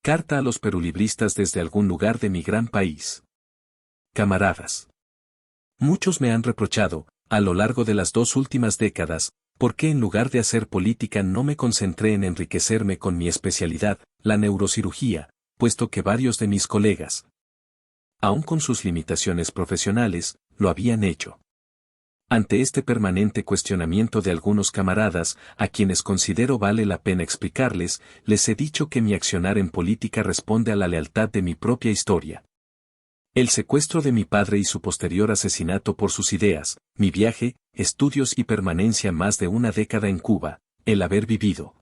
Carta a los perulibristas desde algún lugar de mi gran país. Camaradas. Muchos me han reprochado, a lo largo de las 2 últimas décadas, por qué en lugar de hacer política no me concentré en enriquecerme con mi especialidad, la neurocirugía, puesto que varios de mis colegas, aun con sus limitaciones profesionales, lo habían hecho. Ante este permanente cuestionamiento de algunos camaradas, a quienes considero vale la pena explicarles, les he dicho que mi accionar en política responde a la lealtad de mi propia historia. El secuestro de mi padre y su posterior asesinato por sus ideas, mi viaje, estudios y permanencia más de una década en Cuba, el haber vivido,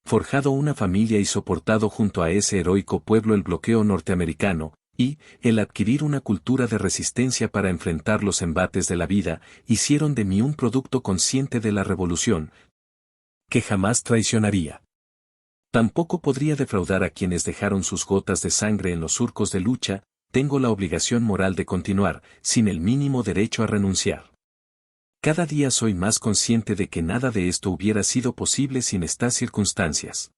forjado una familia y soportado junto a ese heroico pueblo el bloqueo norteamericano, y, el adquirir una cultura de resistencia para enfrentar los embates de la vida, hicieron de mí un producto consciente de la revolución, que jamás traicionaría. Tampoco podría defraudar a quienes dejaron sus gotas de sangre en los surcos de lucha. Tengo la obligación moral de continuar, sin el mínimo derecho a renunciar. Cada día soy más consciente de que nada de esto hubiera sido posible sin estas circunstancias.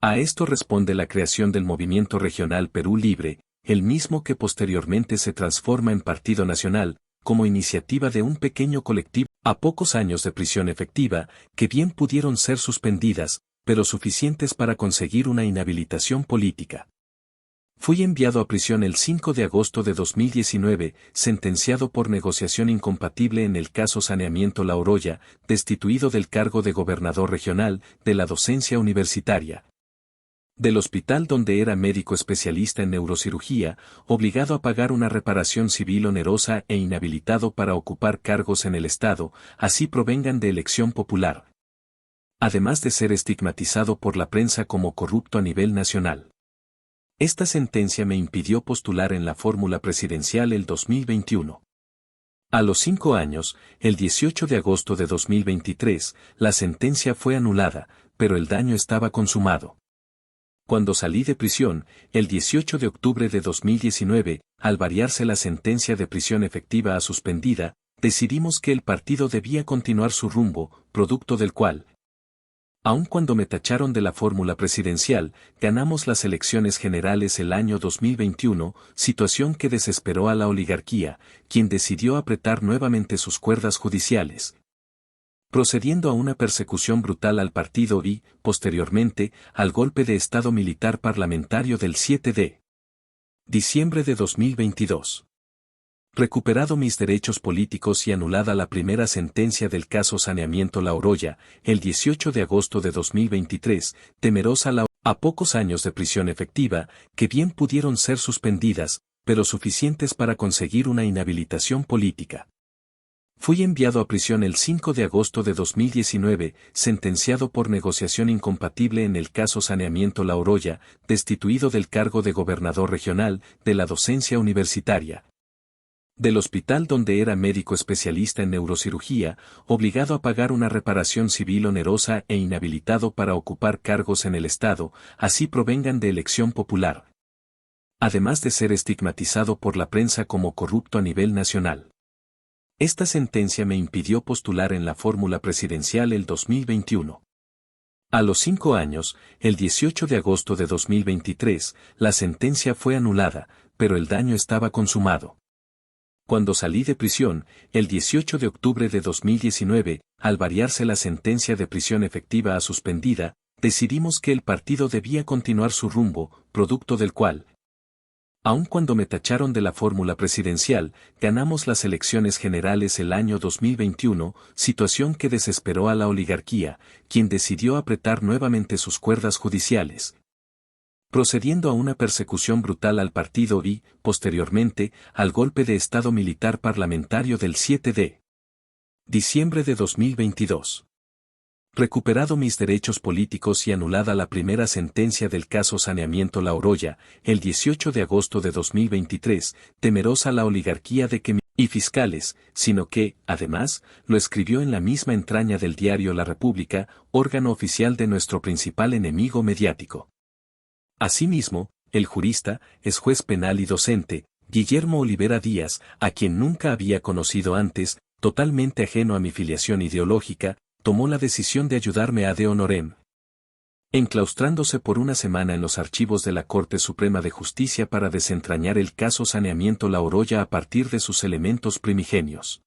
A esto responde la creación del Movimiento Regional Perú Libre, el mismo que posteriormente se transforma en Partido Nacional, como iniciativa de un pequeño colectivo, a pocos años de prisión efectiva, que bien pudieron ser suspendidas, pero suficientes para conseguir una inhabilitación política. Fui enviado a prisión el 5 de agosto de 2019, sentenciado por negociación incompatible en el caso Saneamiento La Oroya, destituido del cargo de gobernador regional, de la docencia universitaria, del hospital donde era médico especialista en neurocirugía, obligado a pagar una reparación civil onerosa e inhabilitado para ocupar cargos en el Estado, así provengan de elección popular. Además de ser estigmatizado por la prensa como corrupto a nivel nacional. Esta sentencia me impidió postular en la fórmula presidencial el 2021. A los 5 años, el 18 de agosto de 2023, la sentencia fue anulada, pero el daño estaba consumado. Cuando salí de prisión, el 18 de octubre de 2019, al variarse la sentencia de prisión efectiva a suspendida, decidimos que el partido debía continuar su rumbo, producto del cual, aun cuando me tacharon de la fórmula presidencial, ganamos las elecciones generales el año 2021, situación que desesperó a la oligarquía, quien decidió apretar nuevamente sus cuerdas judiciales, procediendo a una persecución brutal al partido y, posteriormente, al golpe de Estado militar parlamentario del 7 de diciembre de 2022. Recuperado mis derechos políticos y anulada la primera sentencia del caso Saneamiento La Oroya, el 18 de agosto de 2023, temerosa a pocos años de prisión efectiva, que bien pudieron ser suspendidas, pero suficientes para conseguir una inhabilitación política. Fui enviado a prisión el 5 de agosto de 2019, sentenciado por negociación incompatible en el caso Saneamiento La Oroya, destituido del cargo de gobernador regional, de la docencia universitaria, del hospital donde era médico especialista en neurocirugía, obligado a pagar una reparación civil onerosa e inhabilitado para ocupar cargos en el Estado, así provengan de elección popular. Además de ser estigmatizado por la prensa como corrupto a nivel nacional. Esta sentencia me impidió postular en la fórmula presidencial el 2021. A los 5 años, el 18 de agosto de 2023, la sentencia fue anulada, pero el daño estaba consumado. Cuando salí de prisión, el 18 de octubre de 2019, al variarse la sentencia de prisión efectiva a suspendida, decidimos que el partido debía continuar su rumbo, producto del cual, aun cuando me tacharon de la fórmula presidencial, ganamos las elecciones generales el año 2021, situación que desesperó a la oligarquía, quien decidió apretar nuevamente sus cuerdas judiciales, procediendo a una persecución brutal al partido y, posteriormente, al golpe de Estado militar parlamentario del 7 de diciembre de 2022. Recuperado mis derechos políticos y anulada la primera sentencia del caso Saneamiento La Oroya, el 18 de agosto de 2023, temerosa la oligarquía de que y fiscales, sino que, además, lo escribió en la misma entraña del diario La República, órgano oficial de nuestro principal enemigo mediático. Asimismo, el jurista, ex juez penal y docente, Guillermo Olivera Díaz, a quien nunca había conocido antes, totalmente ajeno a mi filiación ideológica, tomó la decisión de ayudarme ad honorem, enclaustrándose por una semana en los archivos de la Corte Suprema de Justicia para desentrañar el caso Saneamiento La Oroya a partir de sus elementos primigenios.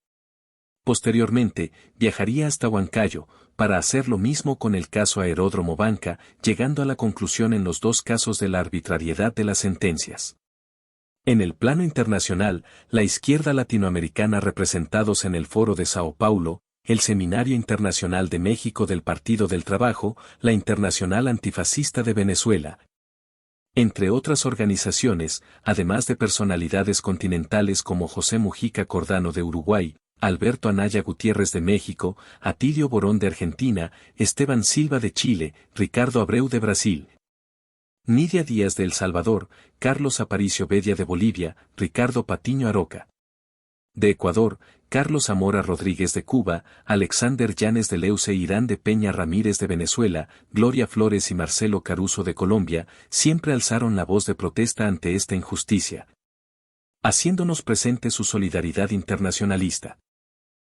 Posteriormente, viajaría hasta Huancayo, para hacer lo mismo con el caso Aeródromo Banca, llegando a la conclusión en los dos casos de la arbitrariedad de las sentencias. En el plano internacional, la izquierda latinoamericana representados en el Foro de Sao Paulo, el Seminario Internacional de México del Partido del Trabajo, la Internacional Antifascista de Venezuela, entre otras organizaciones, además de personalidades continentales como José Mujica Cordano de Uruguay, Alberto Anaya Gutiérrez de México, Atilio Borón de Argentina, Esteban Silva de Chile, Ricardo Abreu de Brasil, Nidia Díaz de El Salvador, Carlos Aparicio Bedia de Bolivia, Ricardo Patiño Aroca de Ecuador, Carlos Zamora Rodríguez de Cuba, Alexander Llanes de Leuce Irán de Peña Ramírez de Venezuela, Gloria Flores y Marcelo Caruso de Colombia, siempre alzaron la voz de protesta ante esta injusticia, haciéndonos presente su solidaridad internacionalista.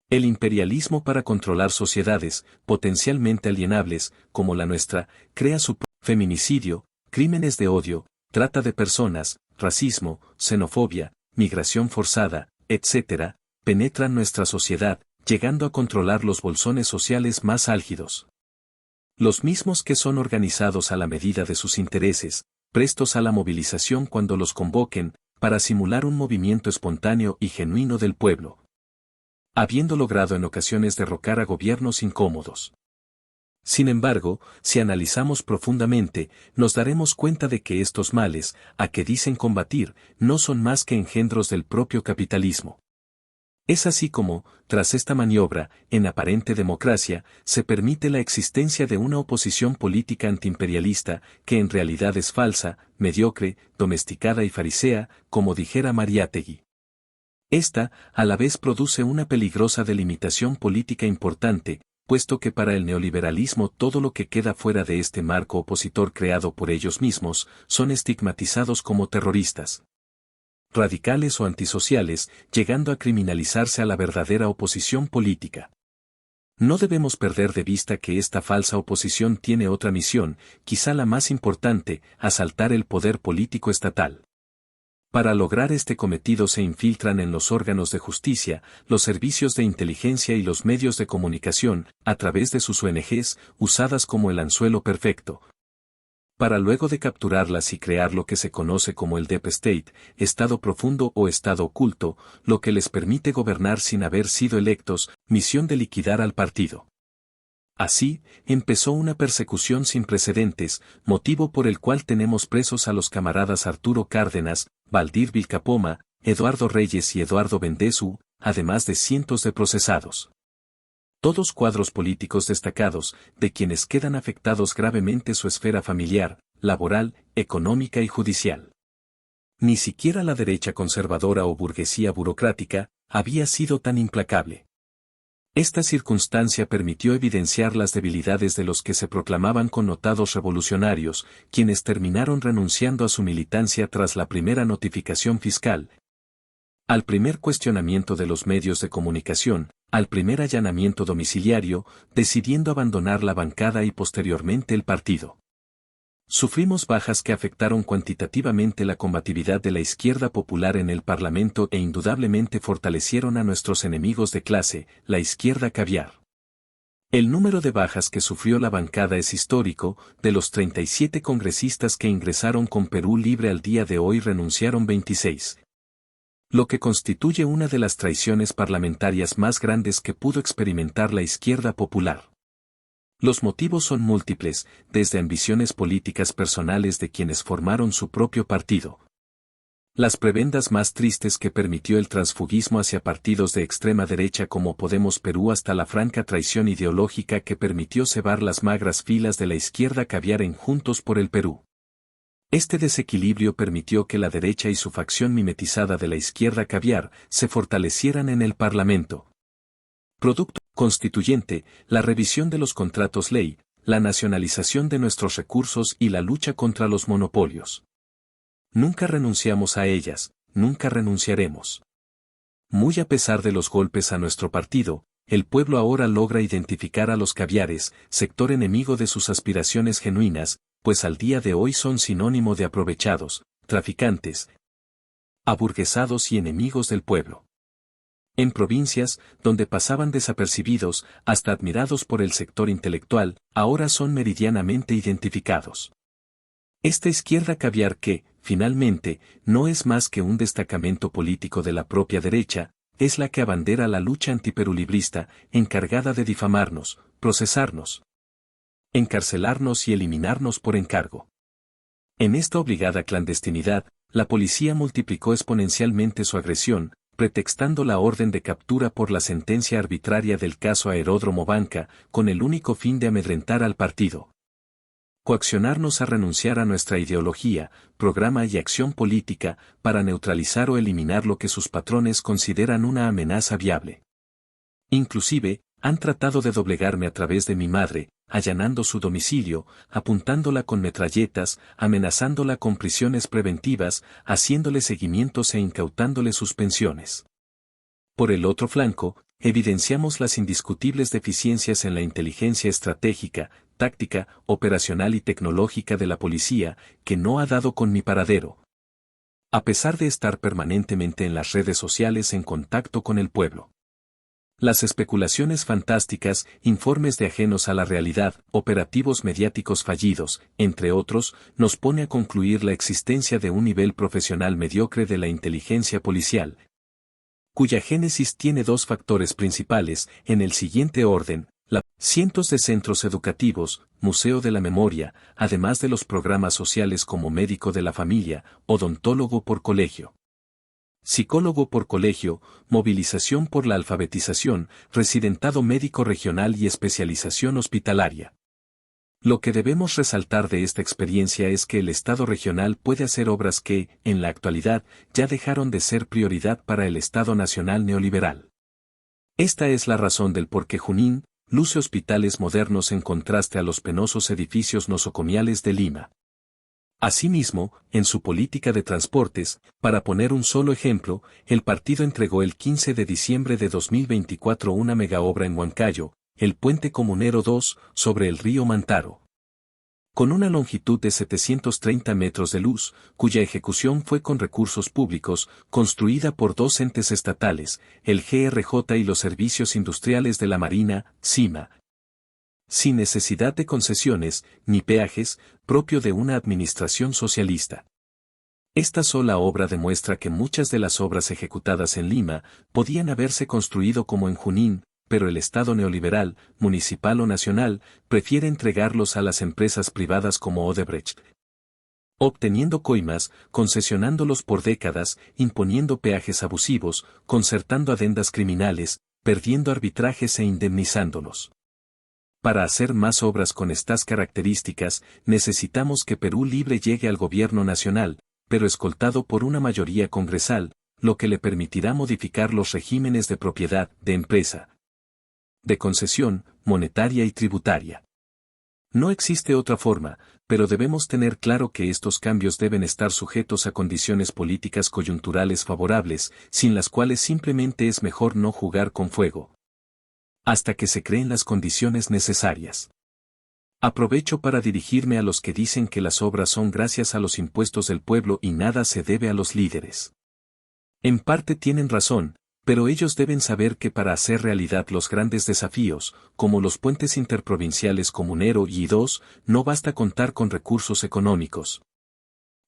El imperialismo para controlar sociedades, potencialmente alienables, como la nuestra, crea su feminicidio, crímenes de odio, trata de personas, racismo, xenofobia, migración forzada, etc., penetran nuestra sociedad, llegando a controlar los bolsones sociales más álgidos. Los mismos que son organizados a la medida de sus intereses, prestos a la movilización cuando los convoquen, para simular un movimiento espontáneo y genuino del pueblo, habiendo logrado en ocasiones derrocar a gobiernos incómodos. Sin embargo, si analizamos profundamente, nos daremos cuenta de que estos males, a que dicen combatir, no son más que engendros del propio capitalismo. Es así como, tras esta maniobra, en aparente democracia, se permite la existencia de una oposición política antiimperialista, que en realidad es falsa, mediocre, domesticada y farisea, como dijera Mariátegui. Esta, a la vez produce una peligrosa delimitación política importante, puesto que para el neoliberalismo todo lo que queda fuera de este marco opositor creado por ellos mismos, son estigmatizados como terroristas, radicales o antisociales, llegando a criminalizarse a la verdadera oposición política. No debemos perder de vista que esta falsa oposición tiene otra misión, quizá la más importante, asaltar el poder político estatal. Para lograr este cometido se infiltran en los órganos de justicia, los servicios de inteligencia y los medios de comunicación, a través de sus ONGs, usadas como el anzuelo perfecto, para luego de capturarlas y crear lo que se conoce como el Deep State, Estado profundo o Estado oculto, lo que les permite gobernar sin haber sido electos, misión de liquidar al partido. Así, empezó una persecución sin precedentes, motivo por el cual tenemos presos a los camaradas Arturo Cárdenas, Valdir Vilcapoma, Eduardo Reyes y Eduardo Bendesu, además de cientos de procesados. Todos cuadros políticos destacados, de quienes quedan afectados gravemente su esfera familiar, laboral, económica y judicial. Ni siquiera la derecha conservadora o burguesía burocrática había sido tan implacable. Esta circunstancia permitió evidenciar las debilidades de los que se proclamaban connotados revolucionarios, quienes terminaron renunciando a su militancia tras la primera notificación fiscal, al primer cuestionamiento de los medios de comunicación, al primer allanamiento domiciliario, decidiendo abandonar la bancada y posteriormente el partido. Sufrimos bajas que afectaron cuantitativamente la combatividad de la izquierda popular en el Parlamento e indudablemente fortalecieron a nuestros enemigos de clase, la izquierda caviar. El número de bajas que sufrió la bancada es histórico, de los 37 congresistas que ingresaron con Perú Libre al día de hoy renunciaron 26. Lo que constituye una de las traiciones parlamentarias más grandes que pudo experimentar la izquierda popular. Los motivos son múltiples, desde ambiciones políticas personales de quienes formaron su propio partido. Las prebendas más tristes que permitió el transfugismo hacia partidos de extrema derecha como Podemos Perú hasta la franca traición ideológica que permitió cebar las magras filas de la izquierda caviar en Juntos por el Perú. Este desequilibrio permitió que la derecha y su facción mimetizada de la izquierda caviar se fortalecieran en el Parlamento. Producto constituyente, la revisión de los contratos ley, la nacionalización de nuestros recursos y la lucha contra los monopolios. Nunca renunciamos a ellas, nunca renunciaremos. Muy a pesar de los golpes a nuestro partido, el pueblo ahora logra identificar a los caviares, sector enemigo de sus aspiraciones genuinas, pues al día de hoy son sinónimo de aprovechados, traficantes, aburguesados y enemigos del pueblo. En provincias, donde pasaban desapercibidos, hasta admirados por el sector intelectual, ahora son meridianamente identificados. Esta izquierda caviar que, finalmente, no es más que un destacamento político de la propia derecha, es la que abandera la lucha antiperulibrista, encargada de difamarnos, procesarnos, encarcelarnos y eliminarnos por encargo. En esta obligada clandestinidad, la policía multiplicó exponencialmente su agresión, pretextando la orden de captura por la sentencia arbitraria del caso Aeródromo Banca, con el único fin de amedrentar al partido. Coaccionarnos a renunciar a nuestra ideología, programa y acción política, para neutralizar o eliminar lo que sus patrones consideran una amenaza viable. Inclusive, han tratado de doblegarme a través de mi madre, allanando su domicilio, apuntándola con metralletas, amenazándola con prisiones preventivas, haciéndole seguimientos e incautándole sus pensiones. Por el otro flanco, evidenciamos las indiscutibles deficiencias en la inteligencia estratégica, táctica, operacional y tecnológica de la policía, que no ha dado con mi paradero. A pesar de estar permanentemente en las redes sociales en contacto con el pueblo. Las especulaciones fantásticas, informes de ajenos a la realidad, operativos mediáticos fallidos, entre otros, nos pone a concluir la existencia de un nivel profesional mediocre de la inteligencia policial, cuya génesis tiene dos factores principales, en el siguiente orden: cientos de centros educativos, museo de la memoria, además de los programas sociales como médico de la familia, odontólogo por colegio, psicólogo por colegio, movilización por la alfabetización, residentado médico regional y especialización hospitalaria. Lo que debemos resaltar de esta experiencia es que el Estado regional puede hacer obras que, en la actualidad, ya dejaron de ser prioridad para el Estado nacional neoliberal. Esta es la razón del por qué Junín luce hospitales modernos en contraste a los penosos edificios nosocomiales de Lima. Asimismo, en su política de transportes, para poner un solo ejemplo, el partido entregó el 15 de diciembre de 2024 una megaobra en Huancayo, el Puente Comunero 2, sobre el río Mantaro. Con una longitud de 730 metros de luz, cuya ejecución fue con recursos públicos, construida por dos entes estatales, el GRJ y los Servicios Industriales de la Marina, SIMA. Sin necesidad de concesiones, ni peajes, propio de una administración socialista. Esta sola obra demuestra que muchas de las obras ejecutadas en Lima podían haberse construido como en Junín, pero el Estado neoliberal, municipal o nacional, prefiere entregarlos a las empresas privadas como Odebrecht, obteniendo coimas, concesionándolos por décadas, imponiendo peajes abusivos, concertando adendas criminales, perdiendo arbitrajes e indemnizándolos. Para hacer más obras con estas características, necesitamos que Perú Libre llegue al gobierno nacional, pero escoltado por una mayoría congresal, lo que le permitirá modificar los regímenes de propiedad, de empresa, de concesión, monetaria y tributaria. No existe otra forma, pero debemos tener claro que estos cambios deben estar sujetos a condiciones políticas coyunturales favorables, sin las cuales simplemente es mejor no jugar con fuego, hasta que se creen las condiciones necesarias. Aprovecho para dirigirme a los que dicen que las obras son gracias a los impuestos del pueblo y nada se debe a los líderes. En parte tienen razón, pero ellos deben saber que para hacer realidad los grandes desafíos, como los puentes interprovinciales Comunero y I2, no basta contar con recursos económicos,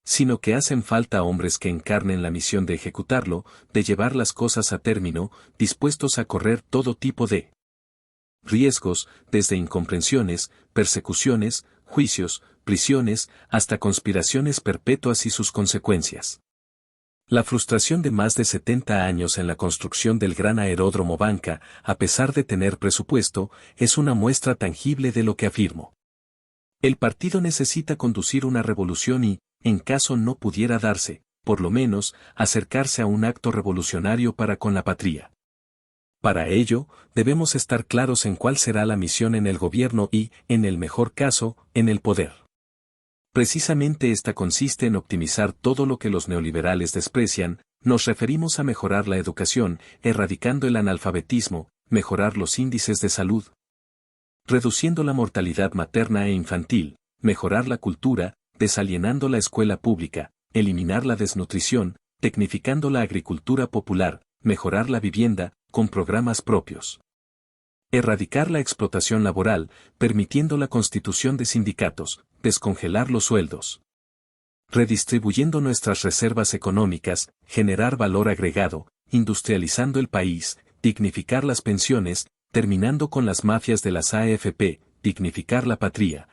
sino que hacen falta hombres que encarnen la misión de ejecutarlo, de llevar las cosas a término, dispuestos a correr todo tipo de riesgos, desde incomprensiones, persecuciones, juicios, prisiones, hasta conspiraciones perpetuas y sus consecuencias. La frustración de más de 70 años en la construcción del gran aeródromo Banca, a pesar de tener presupuesto, es una muestra tangible de lo que afirmo. El partido necesita conducir una revolución y, en caso no pudiera darse, por lo menos, acercarse a un acto revolucionario para con la patria. Para ello, debemos estar claros en cuál será la misión en el gobierno y, en el mejor caso, en el poder. Precisamente esta consiste en optimizar todo lo que los neoliberales desprecian, nos referimos a mejorar la educación, erradicando el analfabetismo, mejorar los índices de salud, reduciendo la mortalidad materna e infantil, mejorar la cultura, desalienando la escuela pública, eliminar la desnutrición, tecnificando la agricultura popular, mejorar la vivienda, con programas propios. Erradicar la explotación laboral, permitiendo la constitución de sindicatos, descongelar los sueldos. Redistribuyendo nuestras reservas económicas, generar valor agregado, industrializando el país, dignificar las pensiones, terminando con las mafias de las AFP, dignificar la patria.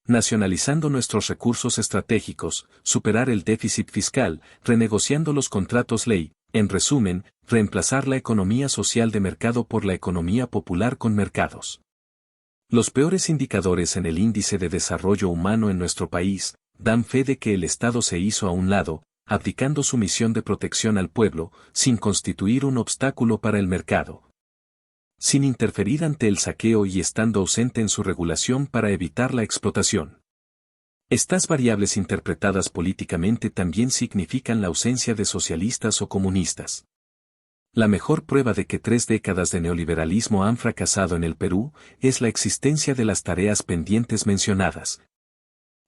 Nacionalizando nuestros recursos estratégicos, superar el déficit fiscal, renegociando los contratos ley, en resumen, reemplazar la economía social de mercado por la economía popular con mercados. Los peores indicadores en el índice de desarrollo humano en nuestro país dan fe de que el Estado se hizo a un lado, abdicando su misión de protección al pueblo, sin constituir un obstáculo para el mercado, sin interferir ante el saqueo y estando ausente en su regulación para evitar la explotación. Estas variables interpretadas políticamente también significan la ausencia de socialistas o comunistas. La mejor prueba de que 3 décadas de neoliberalismo han fracasado en el Perú es la existencia de las tareas pendientes mencionadas.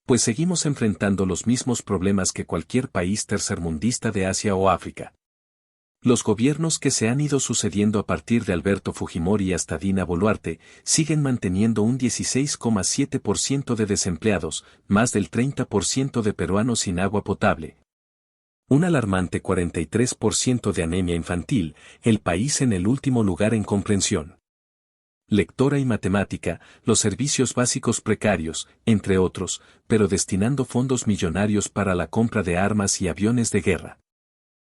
Pues seguimos enfrentando los mismos problemas que cualquier país tercermundista de Asia o África. Los gobiernos que se han ido sucediendo a partir de Alberto Fujimori hasta Dina Boluarte siguen manteniendo un 16,7% de desempleados, más del 30% de peruanos sin agua potable, un alarmante 43% de anemia infantil, el país en el último lugar en comprensión lectora y matemática, los servicios básicos precarios, entre otros, pero destinando fondos millonarios para la compra de armas y aviones de guerra.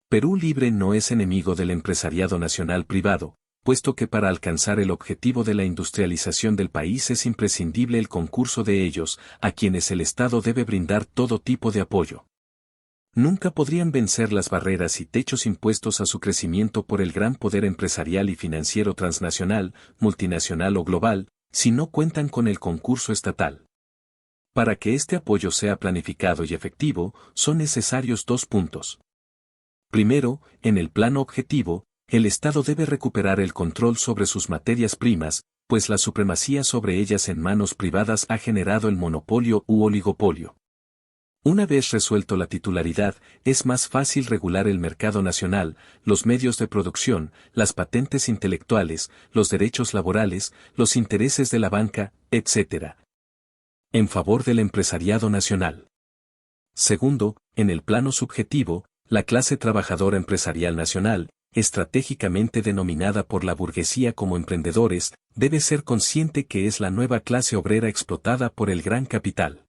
Perú Libre no es enemigo del empresariado nacional privado, puesto que para alcanzar el objetivo de la industrialización del país es imprescindible el concurso de ellos, a quienes el Estado debe brindar todo tipo de apoyo. Nunca podrían vencer las barreras y techos impuestos a su crecimiento por el gran poder empresarial y financiero transnacional, multinacional o global, si no cuentan con el concurso estatal. Para que este apoyo sea planificado y efectivo, son necesarios 2 puntos. Primero, en el plano objetivo, el Estado debe recuperar el control sobre sus materias primas, pues la supremacía sobre ellas en manos privadas ha generado el monopolio u oligopolio. Una vez resuelto la titularidad, es más fácil regular el mercado nacional, los medios de producción, las patentes intelectuales, los derechos laborales, los intereses de la banca, etc. En favor del empresariado nacional. Segundo, en el plano subjetivo, la clase trabajadora empresarial nacional, estratégicamente denominada por la burguesía como emprendedores, debe ser consciente que es la nueva clase obrera explotada por el gran capital.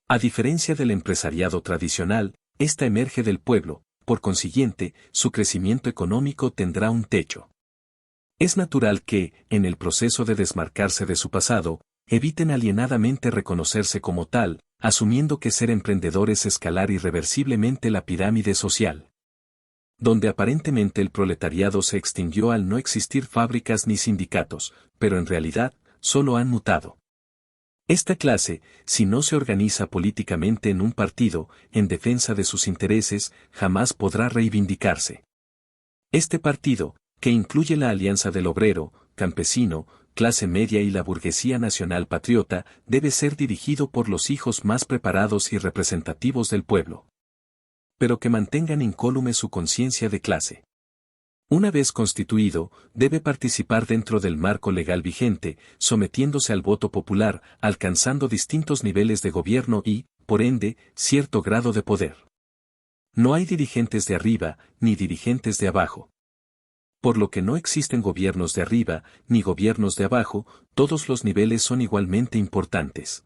A diferencia del empresariado tradicional, esta emerge del pueblo, por consiguiente, su crecimiento económico tendrá un techo. Es natural que, en el proceso de desmarcarse de su pasado, eviten alienadamente reconocerse como tal, asumiendo que ser emprendedor es escalar irreversiblemente la pirámide social. Donde aparentemente el proletariado se extinguió al no existir fábricas ni sindicatos, pero en realidad, solo han mutado. Esta clase, si no se organiza políticamente en un partido, en defensa de sus intereses, jamás podrá reivindicarse. Este partido, que incluye la alianza del obrero, campesino, clase media y la burguesía nacional patriota, debe ser dirigido por los hijos más preparados y representativos del pueblo. Pero que mantengan incólume su conciencia de clase. Una vez constituido, debe participar dentro del marco legal vigente, sometiéndose al voto popular, alcanzando distintos niveles de gobierno y, por ende, cierto grado de poder. No hay dirigentes de arriba, ni dirigentes de abajo. Por lo que no existen gobiernos de arriba, ni gobiernos de abajo, todos los niveles son igualmente importantes.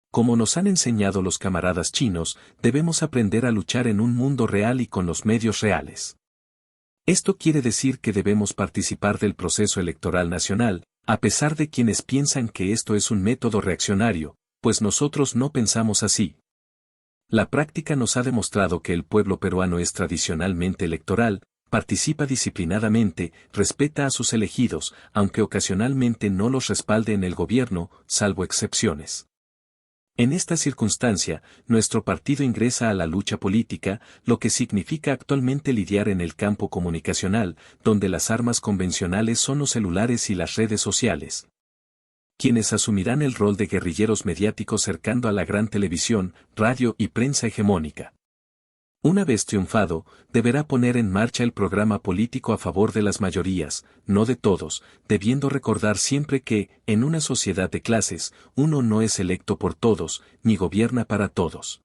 Como nos han enseñado los camaradas chinos, debemos aprender a luchar en un mundo real y con los medios reales. Esto quiere decir que debemos participar del proceso electoral nacional, a pesar de quienes piensan que esto es un método reaccionario, pues nosotros no pensamos así. La práctica nos ha demostrado que el pueblo peruano es tradicionalmente electoral, participa disciplinadamente, respeta a sus elegidos, aunque ocasionalmente no los respalde en el gobierno, salvo excepciones. En esta circunstancia, nuestro partido ingresa a la lucha política, lo que significa actualmente lidiar en el campo comunicacional, donde las armas convencionales son los celulares y las redes sociales. Quienes asumirán el rol de guerrilleros mediáticos cercando a la gran televisión, radio y prensa hegemónica. Una vez triunfado, deberá poner en marcha el programa político a favor de las mayorías, no de todos, debiendo recordar siempre que, en una sociedad de clases, uno no es electo por todos, ni gobierna para todos.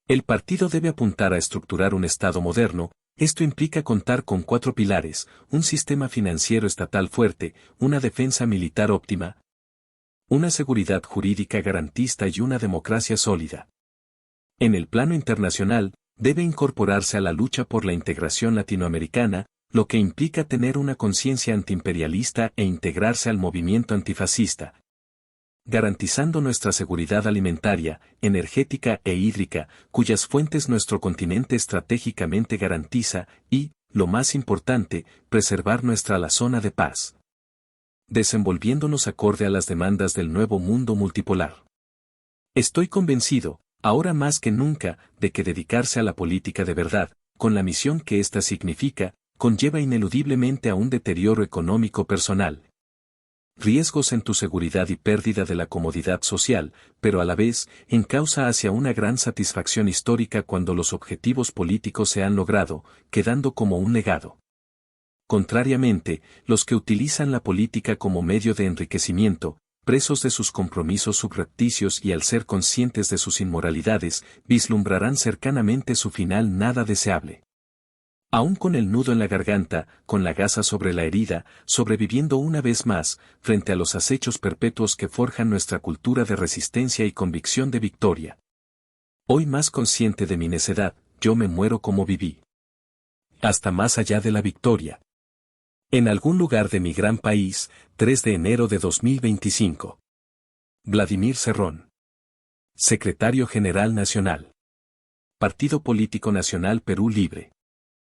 El partido debe apuntar a estructurar un Estado moderno. Esto implica contar con 4 pilares: un sistema financiero estatal fuerte, una defensa militar óptima, una seguridad jurídica garantista y una democracia sólida. En el plano internacional, debe incorporarse a la lucha por la integración latinoamericana, lo que implica tener una conciencia antiimperialista e integrarse al movimiento antifascista, garantizando nuestra seguridad alimentaria, energética e hídrica, cuyas fuentes nuestro continente estratégicamente garantiza, y, lo más importante, preservar nuestra zona de paz, desenvolviéndonos acorde a las demandas del nuevo mundo multipolar. Estoy convencido, ahora más que nunca, de que dedicarse a la política de verdad, con la misión que ésta significa, conlleva ineludiblemente a un deterioro económico personal, riesgos en tu seguridad y pérdida de la comodidad social, pero a la vez, encausa hacia una gran satisfacción histórica cuando los objetivos políticos se han logrado, quedando como un legado. Contrariamente, los que utilizan la política como medio de enriquecimiento, presos de sus compromisos subrepticios y al ser conscientes de sus inmoralidades, vislumbrarán cercanamente su final nada deseable. Aún con el nudo en la garganta, con la gasa sobre la herida, sobreviviendo una vez más, frente a los acechos perpetuos que forjan nuestra cultura de resistencia y convicción de victoria. Hoy más consciente de mi necedad, yo me muero como viví. Hasta más allá de la victoria. En algún lugar de mi gran país, 3 de enero de 2025. Vladimir Cerrón. Secretario General Nacional. Partido Político Nacional Perú Libre.